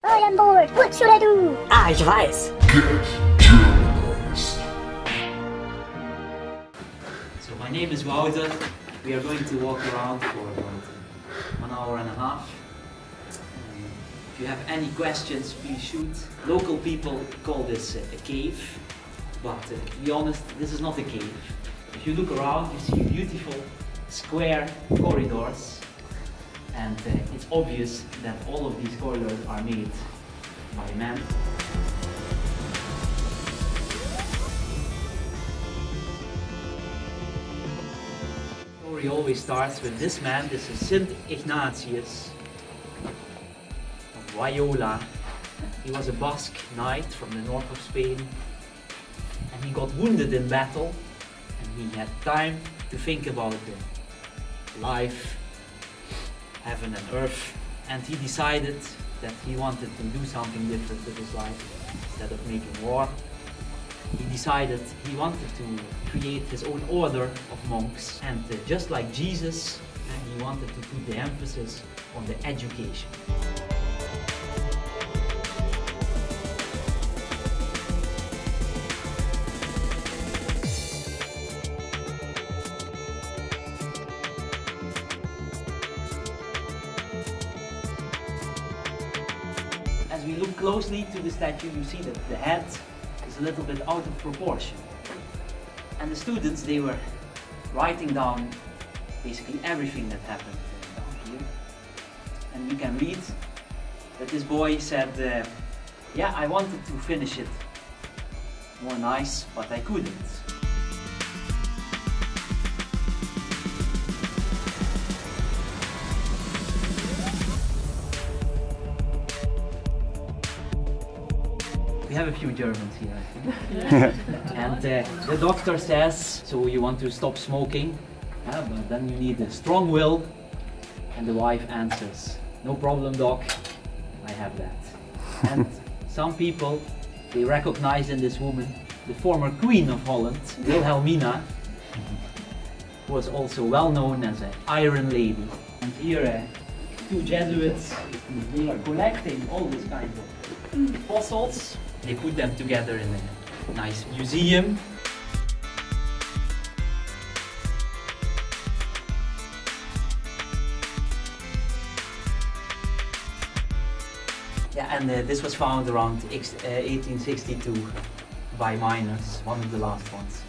I am bored. What should I do? Ah, ich weiß. Get Germanized. So my name is Wouter. We are going to walk around for about 1 hour and a half. If you have any questions, please shoot. Local people call this a cave, but to be honest, this is not a cave. If you look around, you see beautiful square corridors, and it's obvious that all of these corridors are made by men. The story always starts with this man. This is St. Ignatius of Loyola. He was a Basque knight from the north of Spain, and he got wounded in battle, and he had time to think about the life, heaven and earth, and he decided that he wanted to do something different with his life. Instead of making war, he decided he wanted to create his own order of monks, and just like Jesus, he wanted to put the emphasis on the education. As we look closely to the statue, you see that the head is a little bit out of proportion. And the students, they were writing down basically everything that happened down here. And you can read that this boy said, yeah, I wanted to finish it more nice, but I couldn't. We have a few Germans here, I think. And the doctor says, so you want to stop smoking, but then you need a strong will. And the wife answers, no problem, doc, I have that. And some people, they recognize in this woman the former Queen of Holland, Wilhelmina, who was also well known as an Iron Lady. And here, 2 Jesuits, they are collecting all these kinds of fossils. They put them together in a nice museum. Yeah, and this was found around 1862 by miners, one of the last ones.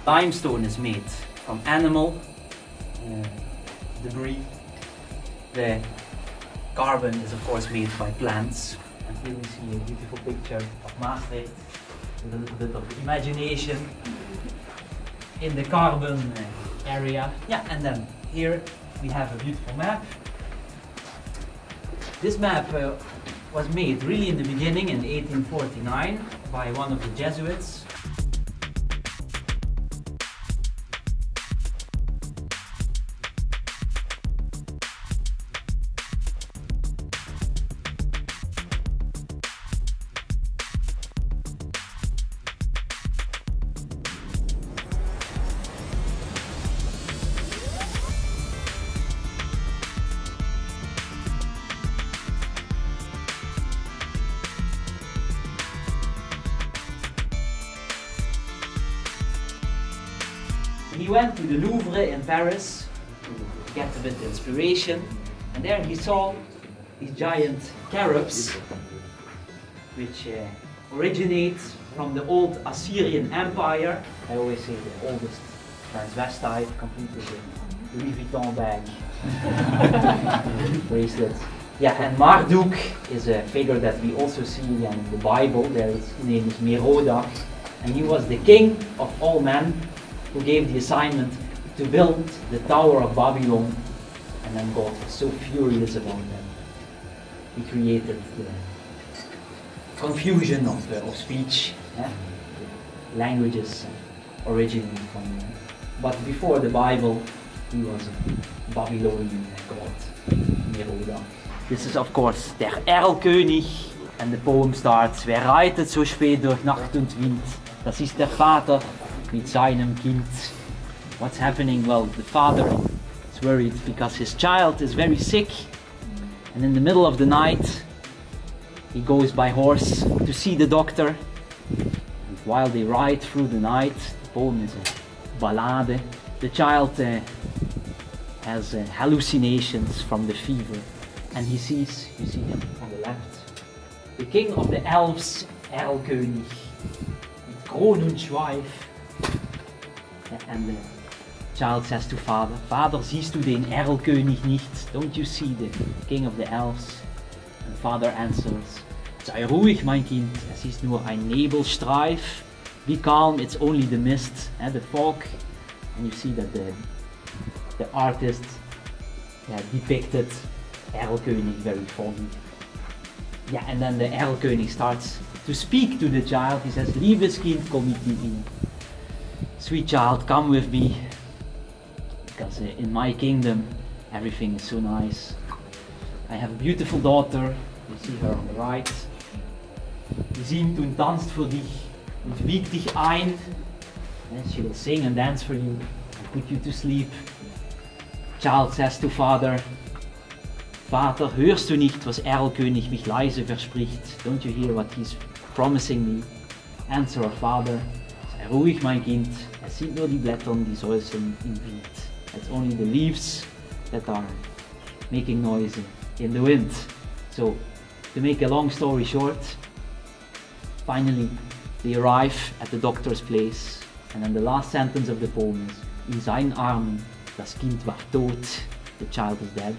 Limestone is made from animal debris. The carbon is of course made by plants. And here we see a beautiful picture of Maastricht with a little bit of imagination in the carbon area. Yeah, and then here we have a beautiful map. This map was made really in the beginning in 1849 by one of the Jesuits. He went to the Louvre in Paris to get a bit of inspiration, and there he saw these giant carobs, which originate from the old Assyrian Empire. I always say the oldest transvestite, completed a Louis Vuitton bag, bracelet. Yeah, and Marduk is a figure that we also see in the Bible. His name is Merodach, and he was the king of all men, who gave the assignment to build the Tower of Babylon, and then God was so furious about them. He created the confusion of speech, languages originating from him. But before the Bible, he was a Babylonian god, Merodach. This is of course der Erlkönig, and the poem starts: Wer reitet so spät durch Nacht und Wind? Das ist der Vater mit seinem Kind. What's happening? Well, the father is worried because his child is very sick, and in the middle of the night he goes by horse to see the doctor. And while they ride through the night, the poem is a ballade. The child has hallucinations from the fever, and he sees, you see him on the left, the king of the elves, Erlkönig, mit Kron und Schweif. And the child says to father, Vater, siehst du den Erlkönig nicht? Don't you see the king of the elves? And father answers, sei ruhig, mein Kind, es ist nur ein Nebelstreif. Be calm, it's only the mist, the fog. And you see that the artist depicted Erlkönig very foggy. Yeah, and then the Erlkönig starts to speak to the child. He says, Liebes Kind, komm mit mir. Sweet child, come with me. Because in my kingdom, everything is so nice. I have a beautiful daughter. You see her on the right. Sie singt und tanzt für dich und wiegt dich ein. And she will sing and dance for you and put you to sleep. Child says to father, Vater, hörst du nicht, was Erlkönig mich leise verspricht? Don't you hear what he's promising me? Answer father, sei ruhig, mein Kind, es sind nur die Blätter, die säuseln im Wind. It's only the leaves that are making noise in the wind. So, to make a long story short, finally they arrive at the doctor's place, and then the last sentence of the poem is, in seinen Armen, das Kind war tot, the child is dead.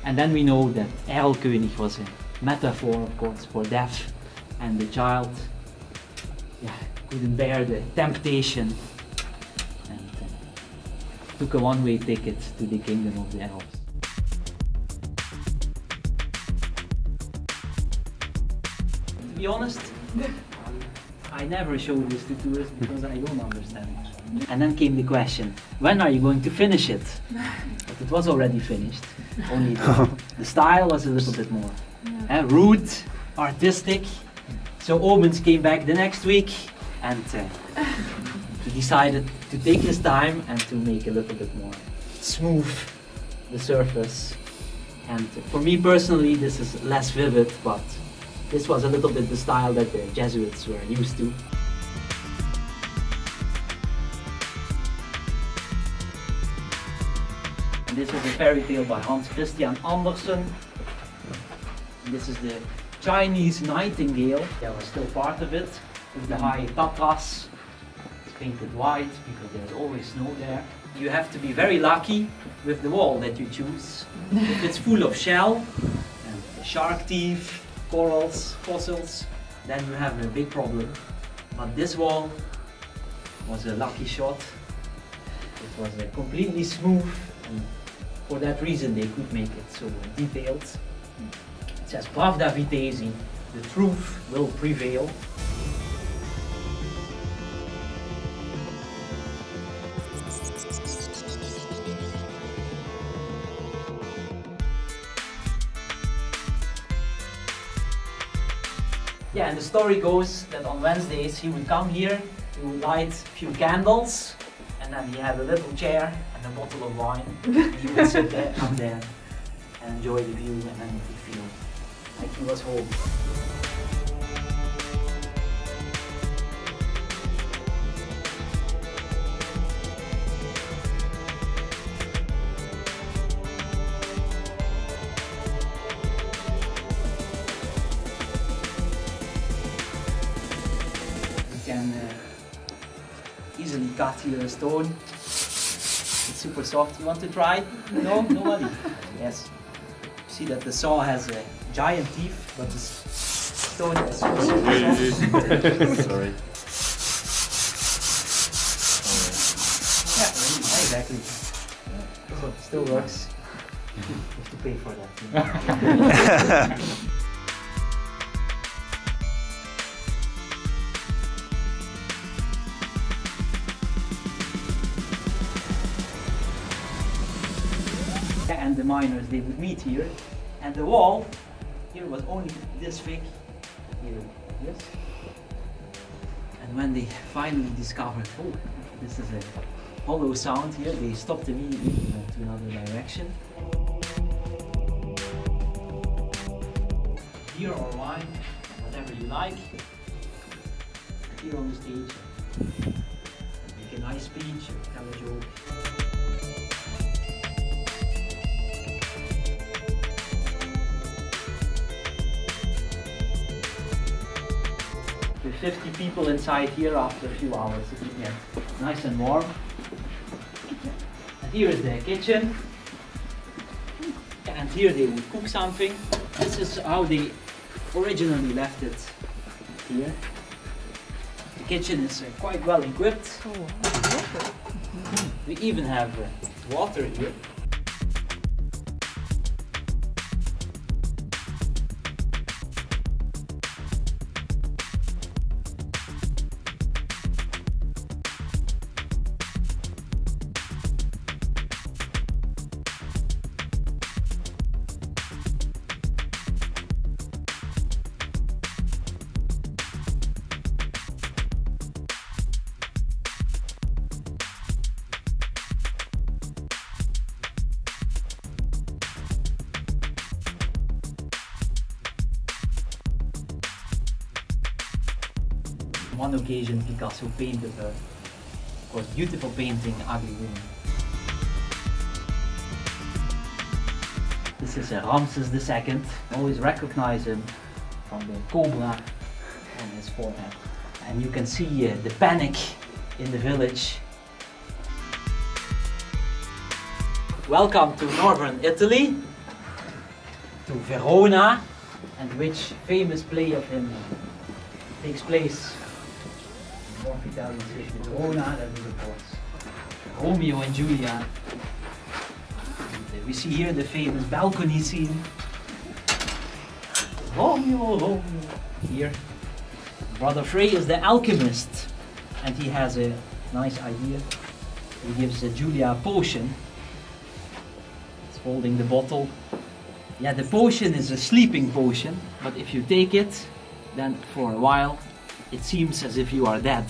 And then we know that Erlkönig was a metaphor, of course, for death, and the child couldn't bear the temptation and took a one-way ticket to the kingdom of the elves. To be honest, I never show this to tourists because I don't understand it. And then came the question, when are you going to finish it? But it was already finished, only the style was a little bit more rude, artistic. So Omens came back the next week and he decided to take his time and to make a little bit more smooth the surface. And for me personally, this is less vivid, but this was a little bit the style that the Jesuits were used to. And this is a fairy tale by Hans Christian Andersen. And this is the Chinese nightingale. There was still part of it with the high Tatras. It's painted white because there's always snow there. You have to be very lucky with the wall that you choose. If it's full of shell and shark teeth, corals, fossils, then you have a big problem. But this wall was a lucky shot. It was completely smooth, and for that reason they could make it so detailed. It says, Pravda vitesi, the truth will prevail. Yeah, and the story goes that on Wednesdays he would come here, he would light a few candles, and then he had a little chair and a bottle of wine. He would sit there, up there and enjoy the view, and then he would feel like he was home. You can easily cut here a stone. It's super soft. You want to try? No? Nobody? Yes. See that the saw has giant teeth, but the stone is super soft. Sorry. Yeah, exactly. So it still works. You have to pay for that. And the miners, they would meet here, and the wall here was only this thick, here this. And when they finally discovered, oh, this is a hollow sound here, they stopped immediately and went to another direction. beer or wine, whatever you like. Here on the stage, make a nice speech, tell a joke. With 50 people inside here after a few hours, it will get nice and warm. And here is the kitchen. And here they would cook something. This is how they originally left it here. The kitchen is quite well equipped. We even have water here. On one occasion, Picasso painted a, of course, beautiful painting, Ugly Woman. This is Ramses II. Always recognize him from the cobra on his forehead. And you can see the panic in the village. Welcome to northern Italy, to Verona, and which famous play of him takes place. North Italian city, Verona, that is of course Romeo and Juliet. And we see here the famous balcony scene. Romeo. Here, Brother Frey is the alchemist, and he has a nice idea. He gives Julia a potion. He's holding the bottle. Yeah, the potion is a sleeping potion, but if you take it, then for a while, it seems as if you are dead.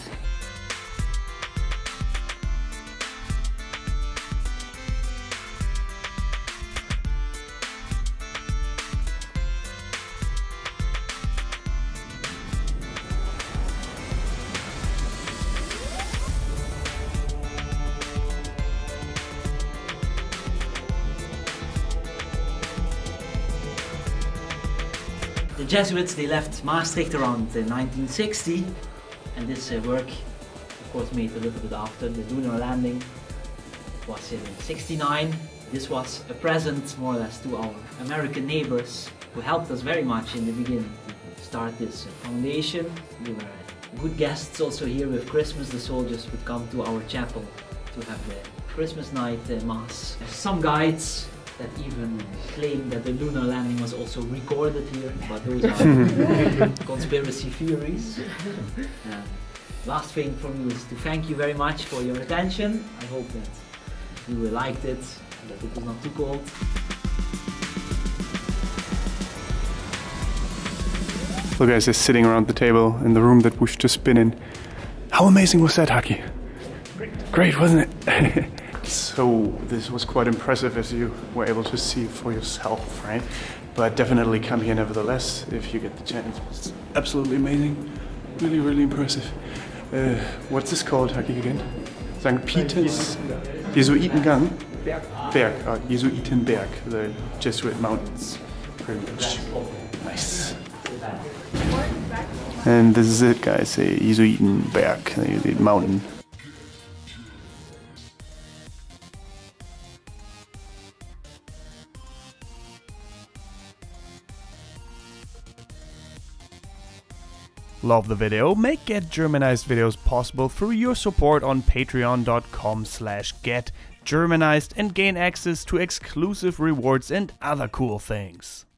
The Jesuits, they left Maastricht around 1960, and this work, of course, made a little bit after the lunar landing. It was in '69. This was a present, more or less, to our American neighbors who helped us very much in the beginning to start this foundation. We were good guests also here with Christmas. The soldiers would come to our chapel to have the Christmas night mass. There's some guides that even claim that the lunar landing was also recorded here, but those are conspiracy theories. Last thing for me is to thank you very much for your attention. I hope that you liked it, that it was not too cold. Look, guys, they're sitting around the table in the room that we've just been in. How amazing was that, Haki? Great, wasn't it? So this was quite impressive, as you were able to see for yourself, right? But definitely come here nevertheless if you get the chance. It's absolutely amazing, really, really impressive. What's this called, Haki, again? St. Peter's Jesuitenberg? Jesuitenberg, the Jesuit mountains, pretty much. Nice. And this is it, guys, Jesuitenberg, the mountain. Love the video? Make Get Germanized videos possible through your support on patreon.com/getgermanized and gain access to exclusive rewards and other cool things.